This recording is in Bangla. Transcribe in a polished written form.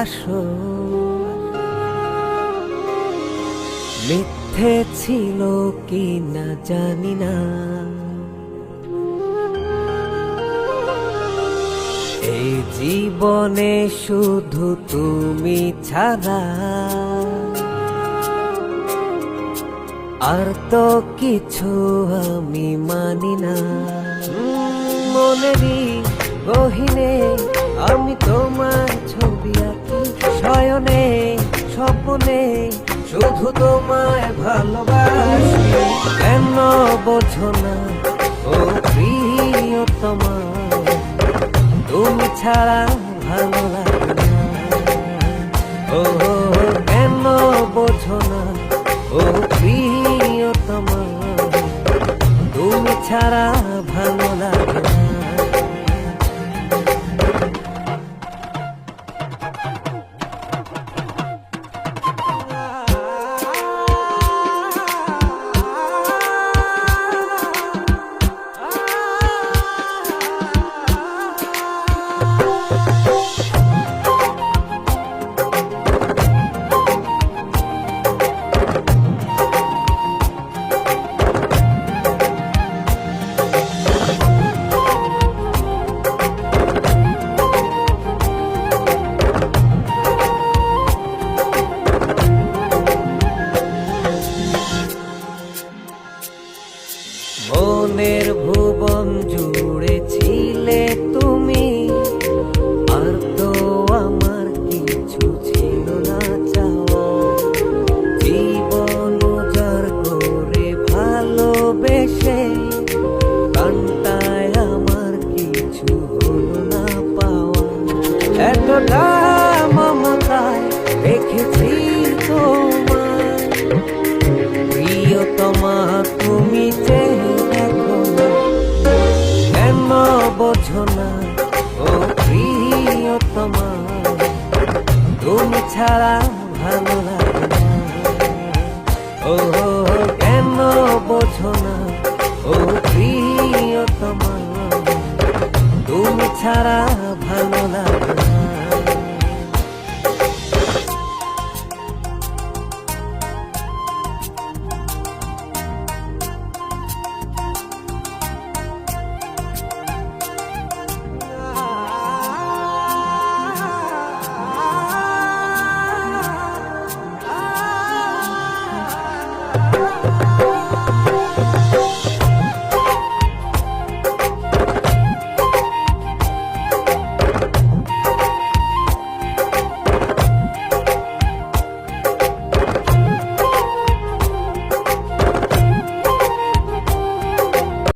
আসো। মিথ্যে ছিল কি না জানি না, এই জীবনে শুধু তুমি ছাড়া আর তো কিছু আমি মানি না। মনেরই গহীনে আমি তোমার ছবি আঁকি, শয়নে স্বপ্নে শুধু তোমায় ভালোবাসি। কেন বোঝো না ও প্রিয়তমা, তুমি ছাড়া ভালো লাগে না। ও কেন বোঝো না ও প্রিয়তমা, তুমি ছাড়া ভালো লাগে না। মনের ভুবন জুড়ে ছিলে তুমি, আর তো আমার কিছু ছিল না চাওয়া। জীবন উজাড় করে ভালোবেসে কান্তায় আমার কিছু হলো না পাওয়া। এতটা মমতায় দেখেছি তোমার প্রিয়তমা, তুমি বোঝো না ও প্রিয়তমা, তুমি ছাড়া ভালো লাগে না। ও কেন বোঝো না ও প্রিয়তমা, তুমি ছাড়া ভালো লাগে না।